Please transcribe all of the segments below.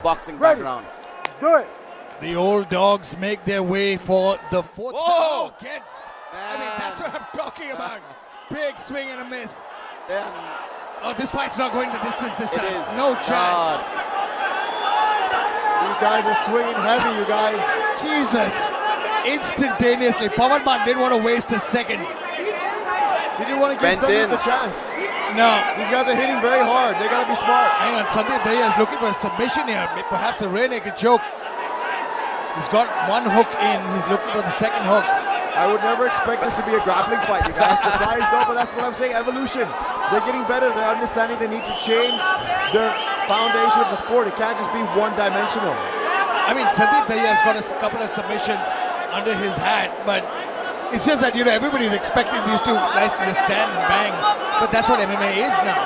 boxing background. Do it. The old dogs make their way for the fourth. Whoa! Gets. I mean, that's what I'm talking about. Big swing and a miss. Then Oh, this fight's not going the distance this it time. is No chance. not. You guys are swinging heavy, you guys. Jesus. Instantaneously. Pawan Man didn't want to waste a second. He didn't want to give Bent in. Sandeep the chance. No. These guys are hitting very hard. They gotta be smart. Hang on. Sandeep Dahiya is looking for a submission here. Perhaps a rear naked choke. He's got one hook in. He's looking for the second hook. I would never expect this to be a grappling fight, you guys. Surprised though, but that's what I'm saying. Evolution. They're getting better. They're understanding they need to change their foundation of the sport. It can't just be one-dimensional. I mean, Sandeep Dahiya has got a couple of submissions under his hat, but it's just that, everybody's expecting these two guys to just stand and bang. But that's what MMA is now.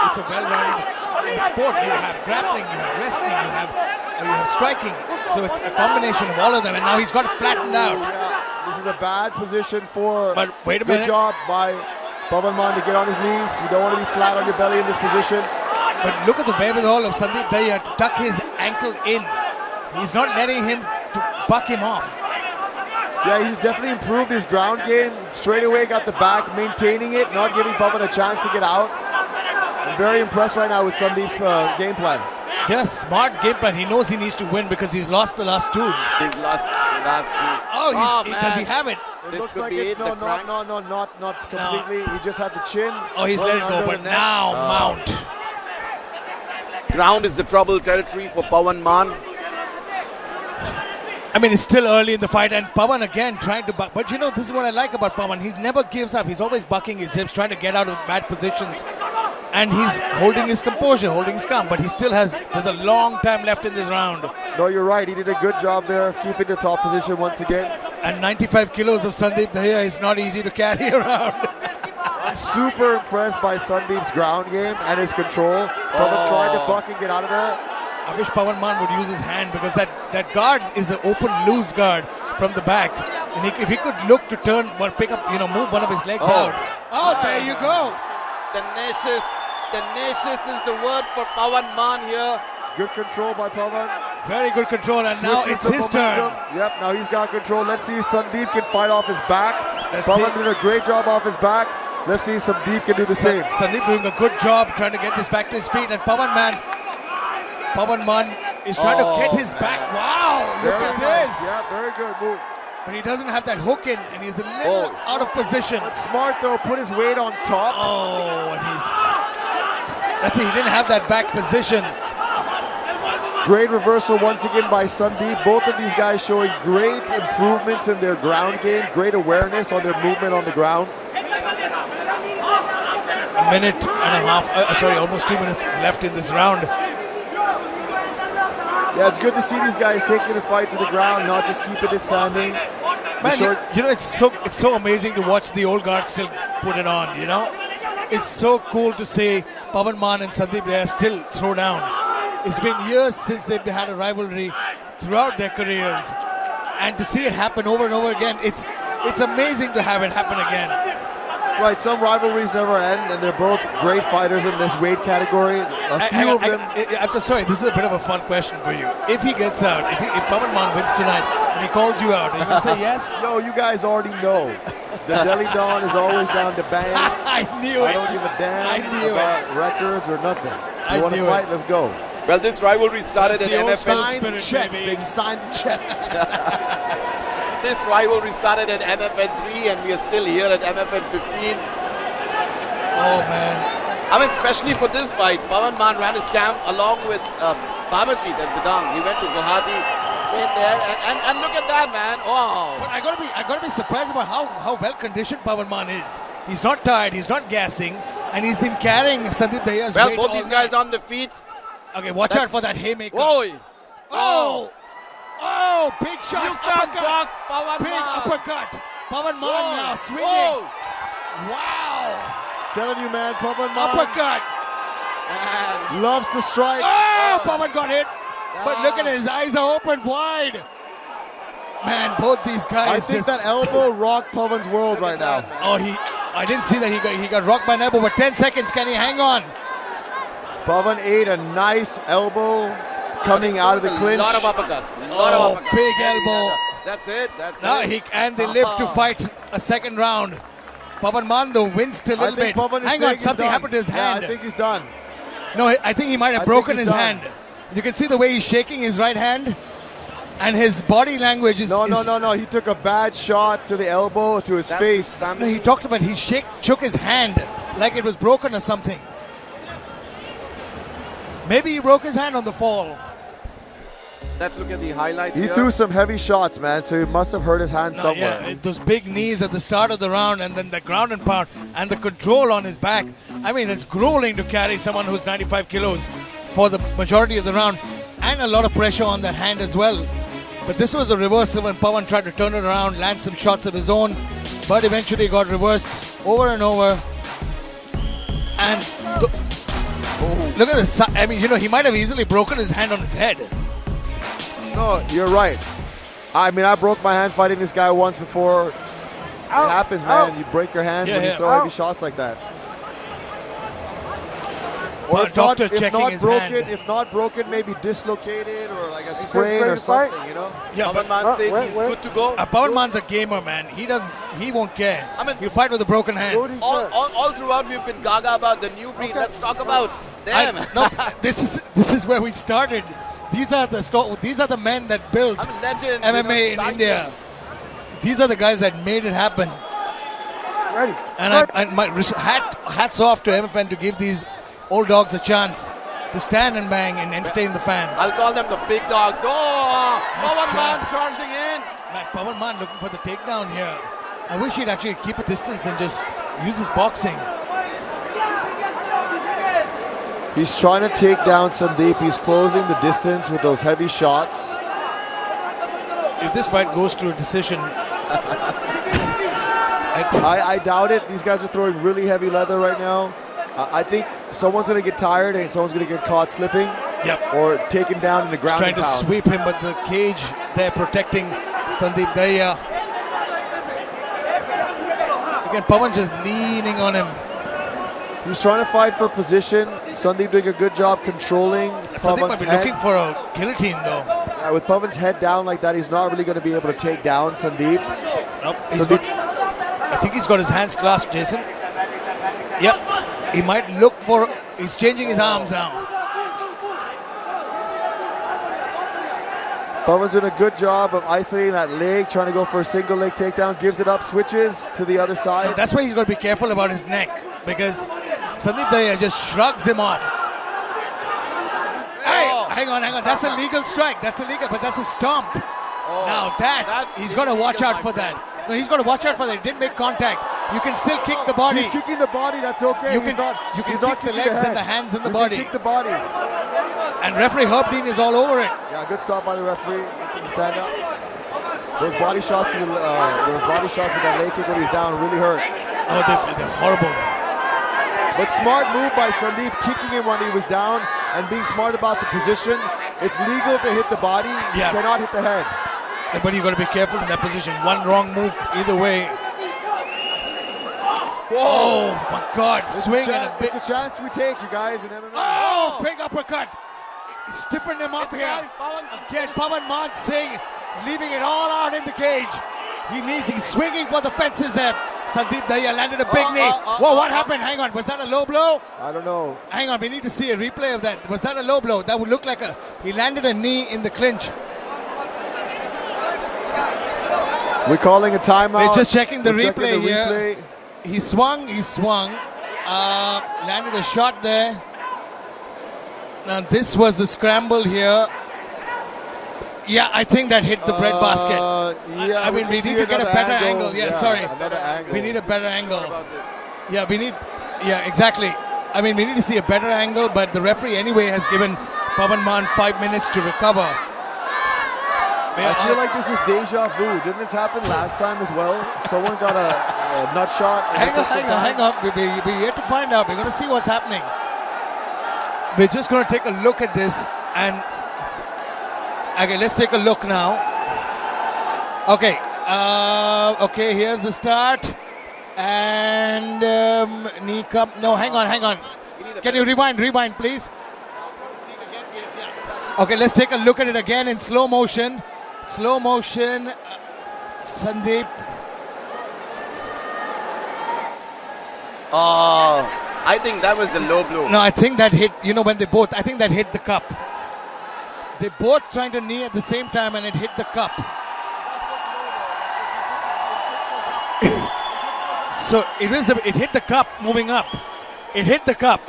It's a well-rounded sport. You have grappling, you have wrestling, you have striking. So it's a combination of all of them, and now he's got it flattened out. Yeah, this is a bad position for. But wait a Good minute. job by Pawan Man to get on his knees. You don't want to be flat on your belly in this position. But look at the wherewithal of Sandeep Dahiya to tuck his ankle in. He's not letting him to buck him off. Yeah, he's definitely improved his ground game. Straight away got the back, maintaining it, not giving Pawan a chance to get out. I'm very impressed right now with Sandeep's game plan. Yeah, smart game plan. He knows he needs to win because he's lost the last two. He's lost the last two. Oh, man. does he have it? It This looks could like be it's it, the crank. not completely. He just had the chin. Oh, he's let it go, under but the neck. now Mount. Ground is the trouble territory for Pawan Man. I mean, it's still early in the fight, and Pawan again trying to buck. But this is what I like about Pawan. He never gives up. He's always bucking his hips, trying to get out of bad positions. And he's holding his composure, holding his calm. But he still there's a long time left in this round. No, you're right. He did a good job there, keeping the top position once again. And 95 kilos of Sandeep Dahiya is not easy to carry around. I'm super impressed by Sandeep's ground game and his control. Pawan tried to buck and get out of there. I wish Pawan Man would use his hand because that guard is an open, loose guard from the back. And if he could look to turn, pick up, move one of his legs out. Oh, there you go. Tenacious is the word for Pawan Man here. Good control by Pawan. Very good control, and now Switches it's the his turn. momentum. Yep, now he's got control. Let's see if Sandeep can fight off his back. Let's Pawan see. did a great job off his back. Let's see if Sandeep can do the same. Sandeep doing a good job trying to get this back to his feet, and Pawan Man is trying to get his back. Wow, look Very at nice. this. Yeah, very good move. But he doesn't have that hook in, and he's a little out of position. But smart though, put his weight on top. Oh, and that's it. He didn't have that back position. Great reversal once again by Sandeep. Both of these guys showing great improvements in their ground game, great awareness on their movement on the ground. A minute and a half, almost 2 minutes left in this round. Yeah, it's good to see these guys taking the fight to the ground, not just keeping it standing. Man, it's so amazing to watch the old guard still put it on, It's so cool to see Pawan Man and Sandeep Dahiya still throw down. It's been years since they've had a rivalry throughout their careers. And to see it happen over and over again, it's amazing to have it happen again. Right, some rivalries never end, and they're both great fighters in this weight category. A few of them. I'm sorry, this is a bit of a fun question for you. If he gets out, if Pawan Man wins tonight, and he calls you out, are you going to say yes? Yo, you guys already know. The Delhi Dawn is always down to bang. I knew I it. don't give a damn I knew about records or nothing. I You want to knew fight? it. Let's go. Well, this rivalry started at That's the old MFL. Sign the spirit, checks, baby. baby. Sign the checks. This rivalry started at MFN 3 and we are still here at MFN 15. Oh, man. I mean, especially for this fight, Pawan Man ran his camp along with Babaji, then Vidang. He went to Guwahati, trained there, and look at that, man. Oh. But I gotta be surprised about how well conditioned Pawan Man is. He's not tired, he's not gassing, and he's been carrying Sandeep Dahiya's Well, weight both all these guys night. on the feet. Okay, watch out for that haymaker. Whoa. Oh! Oh, big shot. You can't box Pawan Big Man. uppercut. Pawan Man Whoa. now swinging. Whoa. Wow. Telling you, man, Pawan Man Uppercut. And loves to strike. Oh, Pawan got hit. But look at it, his eyes are open wide. Man, both these guys. I think that elbow rocked Pawan's world right now. Oh, I didn't see that he got rocked by an elbow, but 10 seconds. Can he hang on? Pawan ate a nice elbow coming out of the clinch. Lot of uppercuts. Lot of uppercuts. Big There he elbow. has it. That's it. That's Now it. they live to fight a second round. Pavan Mando winced a I little think bit. Pavan is Hang saying on, he's something done. happened to his hand. Yeah, I think he's done. No, I think he might have I broken think his he's done. hand. You can see the way he's shaking his right hand, and his body language is. No. He took a bad shot to the elbow, to his That's face. Sam- No, he talked about shook his hand like it was broken or something. Maybe he broke his hand on the fall. Let's look at the highlights He here. threw some heavy shots, man, so he must have hurt his hand No, somewhere. yeah, those big knees at the start of the round, and then the ground and pound, and the control on his back. I mean, it's grueling to carry someone who's 95 kilos for the majority of the round, and a lot of pressure on that hand as well. But this was a reversal when Pavan tried to turn it around, land some shots of his own, but eventually got reversed over and over. And look at this. I mean, he might have easily broken his hand on his head. No, you're right. I mean, I broke my hand fighting this guy once before. It happens, man. You break your hands when you throw heavy shots like that. Or But doctor if checking not his broken, hand. if not broken, maybe dislocated or like a sprain or something, Yeah, Pavan Man says he's good to go. Pavan Man's a gamer, man. He won't care. I mean- He'll fight with a broken hand. All throughout we've been gaga about the new breed. Let's talk about them. No, this is where we started. These are the men that built I'm a legend. MMA in India. These are the guys that made it happen. Ready. And my hats off to MFN to give these old dogs a chance to stand and bang and entertain the fans. I'll call them the big dogs. Oh, Pavan Man jab. charging in. Man, Pavan Man looking for the takedown here. I wish he'd actually keep a distance and just use his boxing. He's trying to take down Sandeep. He's closing the distance with those heavy shots. If this fight goes to a decision, I doubt it. These guys are throwing really heavy leather right now. I think someone's going to get tired and someone's going to get caught slipping or taken down in the ground. trying to sweep him, but the cage there protecting Sandeep Dahiya. Again, Pavan just leaning on him. He's trying to fight for position. Sandeep doing a good job controlling Sandeep might Pavan's be head. looking for a guillotine though. With Pavan's head down like that, he's not really going to be able to take down Sandeep. Nope. Sandeep- I think he's got his hands clasped, Jason. Yep. He might look for. He's changing his arms now. Pavan's doing a good job of isolating that leg, trying to go for a single leg takedown, gives it up, switches to the other side. That's why he's got to be careful about his neck, because Sandeep Dahiya just shrugs him off. Hey, hang on. That's a legal strike. That's illegal, but that's a stomp. Now he's got to watch out for that. No, he's got to watch out for that. He didn't make contact. You can still kick the body. He's kicking the body, that's okay. You he's can not, kick he's not the kicking legs head. and the hands and the You body. can kick the body. And referee Herb Dean is all over it. Yeah, good stop by the referee. Making him stand up. Those body shots, with that leg kick when he's down really hurt. Oh, they're horrible. But smart move by Sandeep, kicking him when he was down and being smart about the position. It's legal to hit the body. Yeah. You cannot hit the head. But you got to be careful in that position. One wrong move, either way. Oh my God! Swing and a bit. It's a chance we take, you guys, in MMA. Oh, big uppercut! Stiffen him up here. Again, Pavan Man Singh leaving it all out in the cage. He's swinging for the fences there. Sandeep Dahiya landed a big knee. Whoa, what happened? Hang on, was that a low blow? I don't know. Hang on, we need to see a replay of that. Was that a low blow? That would look like he landed a knee in the clinch. We're calling a timeout. We're just checking the We're replay checking the here. replay. He swung, landed a shot there. Now this was the scramble here. Yeah, I think that hit the bread basket. Yeah, I mean, we can need see to get a another better angle. Yeah, sorry. Another angle. We need a better angle. Yeah, exactly. I mean, we need to see a better angle, but the referee anyway has given Pavan Man 5 minutes to recover. I feel like this is deja vu. Didn't this happen last time as well? Someone got a nut shot. And Hang on. We're yet to find out. We're going to see what's happening. We're just going to take a look at this and... Okay, let's take a look now. Okay. Okay, here's the start. And knee cup. No, hang on. Can you rewind, please? Okay, let's take a look at it again in slow motion. Slow motion. Sandeep. Oh, I think that was a low blow. No, I think that hit, when I think that hit the cup. They both trying to knee at the same time and it hit the cup. So it hit the cup moving up. It hit the cup.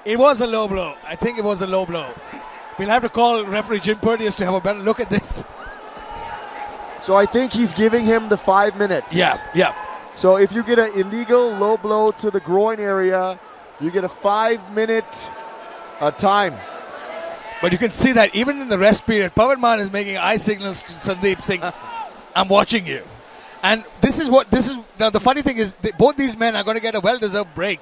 It was a low blow. I think it was a low blow. We'll have to call referee Jim Purdius to have a better look at this. So I think he's giving him the 5 minutes. Yeah. So if you get an illegal low blow to the groin area, you get a 5 minute time. But you can see that even in the rest period, Pawan Maan is making eye signals to Sandeep saying, I'm watching you. And now the funny thing is, both these men are going to get a well-deserved break.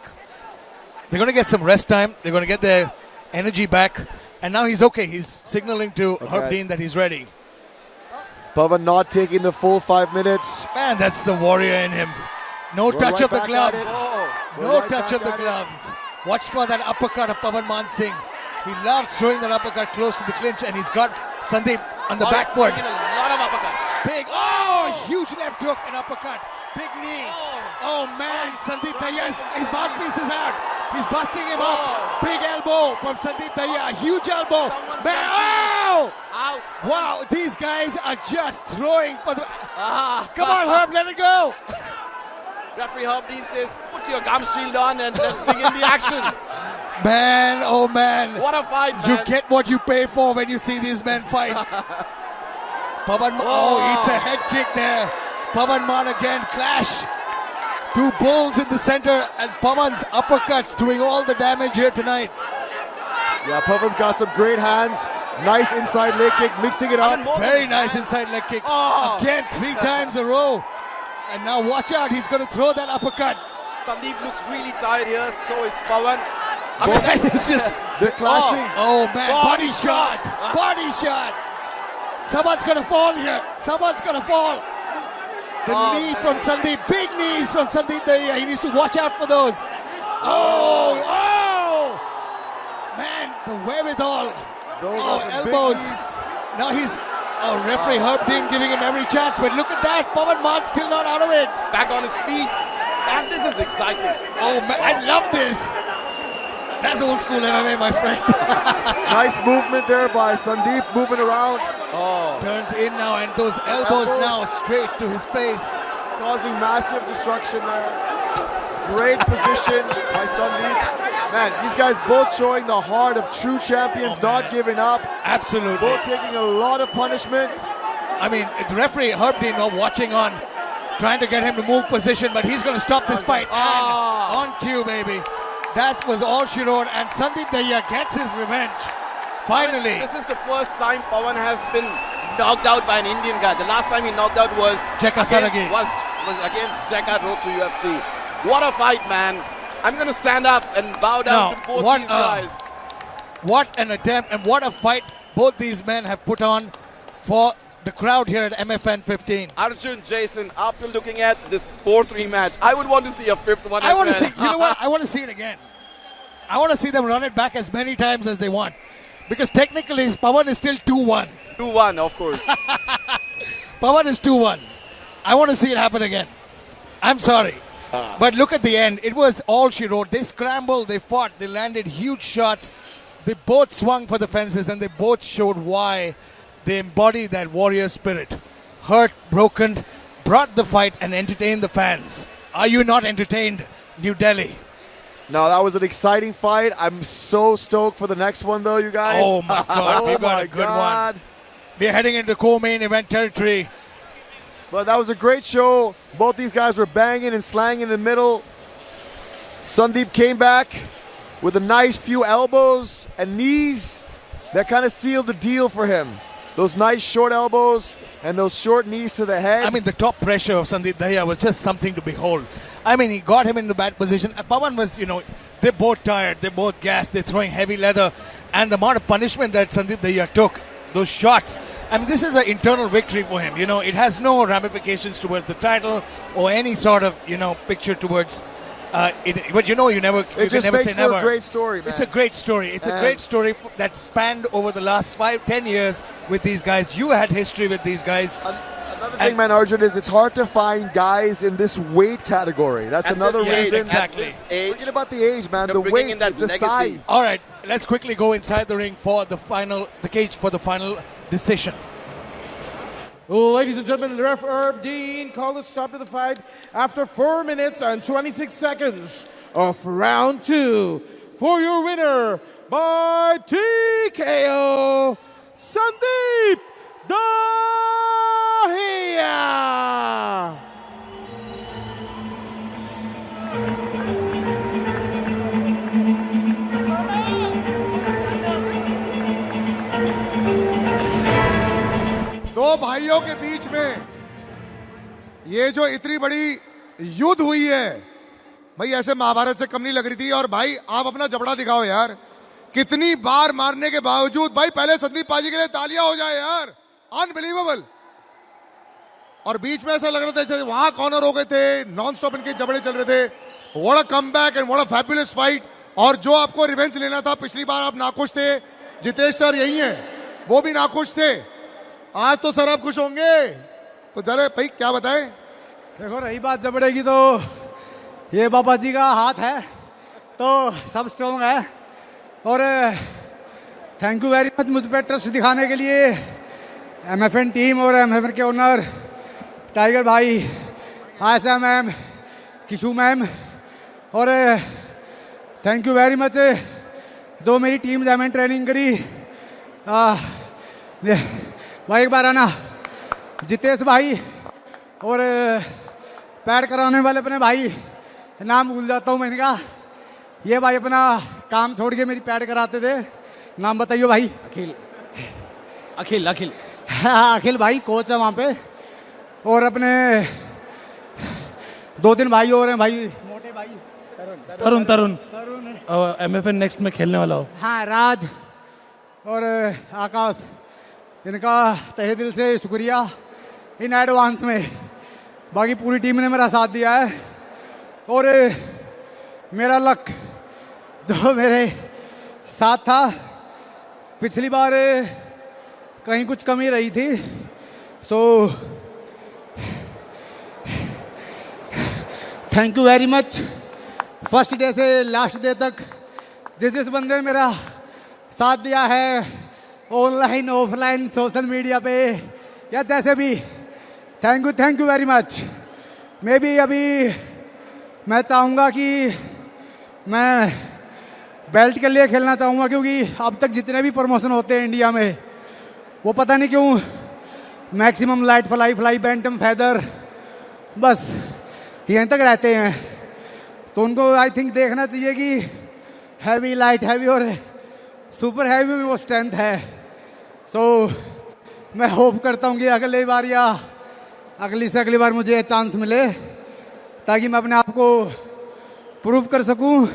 They're going to get some rest time. They're going to get their energy back. And now he's okay. He's signaling to Herb Dean that he's ready. Pawan not taking the full 5 minutes. Man, that's the warrior in him. No touch of the gloves. No touch of the gloves. Watch for that uppercut of Pawan Maan Singh. He loves throwing that uppercut close to the clinch, and he's got Sandeep on the back foot. A lot of uppercuts. Big, huge left hook and uppercut. Big knee. Oh man, Sandeep Dahiya, his mouthpiece is out. He's busting him up. Big elbow from Sandeep Dahiya. Huge elbow. Man, Ow. wow, these guys are just throwing for the... Come on, Herb, let it go. Referee Herb Dean says, put your gum shield on and let's begin the action. Man, oh man. What a fight, man. You get what you pay for when you see these men fight. Pawan Maan, eats a head kick there. Pawan Maan again, clash. Two bulls in the center, and Pawan's uppercuts doing all the damage here tonight. Yeah, Pawan's got some great hands. Nice inside leg kick, mixing it up. Very nice inside leg kick. Again, 3 times a row. And now watch out, he's going to throw that uppercut. Sandeep looks really tired here, so is Pawan. It's just, They're clashing. oh man, body shot. Body shot. Someone's going to fall here. Someone's going to fall. The knee from Sandeep. Big knees from Sandeep Dahiya. He needs to watch out for those. Man, the wherewithal. Those are some big elbows. knees. Now he's... referee Herb Dean giving him every chance. But look at that. Pawan Maan still not out of it. Back on his feet. And this is exciting. Oh man, I love this. That's old school MMA, my friend. Nice movement there by Sandeep, moving around. Turns in now, and those elbows now straight to his face. Causing massive destruction there. Great position by Sandeep. Man, these guys both showing the heart of true champions, not giving up. Absolutely. Both taking a lot of punishment. I mean, the referee Herb Dean watching on, trying to get him to move position, but he's going to stop this fight. And on cue, baby. That was all she wrote, and Sandeep Dahiya gets his revenge. Finally. This is the first time Pawan has been knocked out by an Indian guy. The last time he knocked out was Jekka Saragi. was against Jekka Road to UFC. What a fight, man. I'm going to stand up and bow down to both these guys. What an attempt and what a fight both these men have put on for the crowd here at MFN 15. Arjun, Jason, after looking at this 4-3 match, I would want to see a 5th one. I want to see, you know what? I want to see it again. I want to see them run it back as many times as they want. Because technically, Pawan is still 2-1. 2-1, of course. Pawan is 2-1. I want to see it happen again. I'm sorry. But look at the end. It was all she wrote. They scrambled, they fought, they landed huge shots. They both swung for the fences, and they both showed why they embody that warrior spirit. Hurt, broken, brought the fight and entertained the fans. Are you not entertained, New Delhi? No, that was an exciting fight. I'm so stoked for the next one, though, you guys. Oh, my God. We got a good God. one. We're heading into co-main event territory. But that was a great show. Both these guys were banging and slanging in the middle. Sandeep came back with a nice few elbows and knees that kind of sealed the deal for him. Those nice short elbows and those short knees to the head. I mean, the top pressure of Sandeep Dahiya was just something to behold. I mean, he got him in the bad position. Pawan was, they're both tired, they're both gassed, they're throwing heavy leather. And the amount of punishment that Sandeep Dahiya took, those shots, I mean, this is an internal victory for him. It has no ramifications towards the title or any sort of, picture towards But you know, you It can just never makes say for a never. great story, man. It's a great story. It's a And- great story that spanned over the last 5-10 years with these guys. You had history with these guys. Another thing, man, Arjun, is it's hard to find guys in this weight category. That's At another this age, reason. exactly. At this age, Forget about the age, man. They're The bringing weight, in that it's a legacy. size. All right, let's quickly go inside the ring for the cage for the final decision. Ladies and gentlemen, Ref Herb Dean called a stop to the fight after 4 minutes and 26 seconds of round 2. For your winner by TKO, Sandeep Dahiya. दो भाइयों के बीच में ये जो इतनी बड़ी युद्ध हुई है भाई, ऐसे महाभारत से कम नहीं लग रही थी। और भाई आप अपना जबड़ा दिखाओ यार, कितनी बार मारने के बावजूद। भाई पहले संदीप पाजी के लिए तालियां हो जाए यार, अनबिलीवेबल। और बीच में ऐसा लग रहा था जैसे वहां कॉर्नर हो गए थे, नॉन स्टॉप इनके जबड़े चल रहे थे। What a comeback and what a fabulous fight. और जो आपको रिवेंज लेना था, पिछली बार आप नाखुश थे, जितेश सर यही हैं, वो भी नाखुश थे। आज तो सर आप खुश होंगे, तो चले भाई क्या बताएं। देखो, रही बात जबड़े की, तो ये बाबा जी का हाथ है तो सब स्ट्रॉन्ग है। और थैंक यू वेरी मच मुझ पर ट्रस्ट दिखाने के लिए MFN टीम और MFN के ओनर टाइगर भाई, आयशा मैम, किशु मैम, और थैंक यू वेरी मच जो मेरी टीम जब मैंने ट्रेनिंग करी। भाई एक बार आना, जितेश भाई और पैड कराने वाले अपने भाई, नाम भूल जाता हूँ मैं इनका। ये भाई अपना काम छोड़ के मेरी पैड कराते थे। नाम बताइए भाई। अखिल अखिल अखिल अखिल भाई कोच है वहाँ पे। और अपने 2-3 भाई और हैं भाई, मोटे भाई, तरुण तरुण, MFN नेक्स्ट में खेलने वाला हो। हाँ, राज और आकाश, इनका तहे दिल से शुक्रिया इन एडवांस में। बाकी पूरी टीम ने मेरा साथ दिया है। और मेरा लक जो मेरे साथ था, पिछली बार कहीं कुछ कमी रही थी, so thank you very much. First day से लास्ट डे तक जिस बंदे ने मेरा साथ दिया है, ऑनलाइन ऑफलाइन सोशल मीडिया पे या जैसे भी, थैंक यू वेरी मच। मैं भी अभी मैं चाहूँगा कि मैं बेल्ट के लिए खेलना चाहूँगा, क्योंकि अब तक जितने भी प्रमोशन होते हैं इंडिया में, वो पता नहीं क्यों maximum light fly bantam feather बस यहीं तक रहते हैं। तो उनको आई थिंक देखना चाहिए कि हैवी, लाइट हैवी और सुपर हैवी में वो स्ट्रेंथ है। सो मैं होप करता हूँ कि अगली बार या अगली से अगली बार मुझे चांस मिले, ताकि मैं अपने आप को प्रूव कर सकूं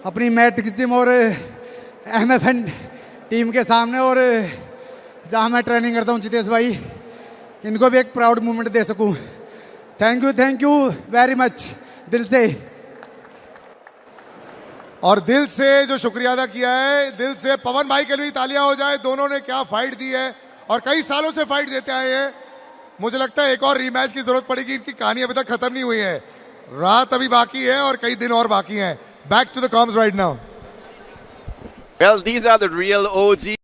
अपनी मैट्रिक्स टीम और MFN टीम के सामने। और जहां मैं ट्रेनिंग करता हूं जितेश भाई, इनको भी एक प्राउड मोमेंट दे सकूं। थैंक यू वेरी मच, दिल से। और दिल से जो शुक्रिया अदा किया है, दिल से पवन भाई के लिए तालियां हो जाए। दोनों ने क्या फाइट दी है और कई सालों से फाइट देते आए हैं। मुझे लगता है एक और रीमैच की जरूरत पड़ेगी, इनकी कहानी अभी तक खत्म नहीं हुई है, रात अभी बाकी है और कई दिन और बाकी हैं। Back to the comms right now. Well, these are the real OG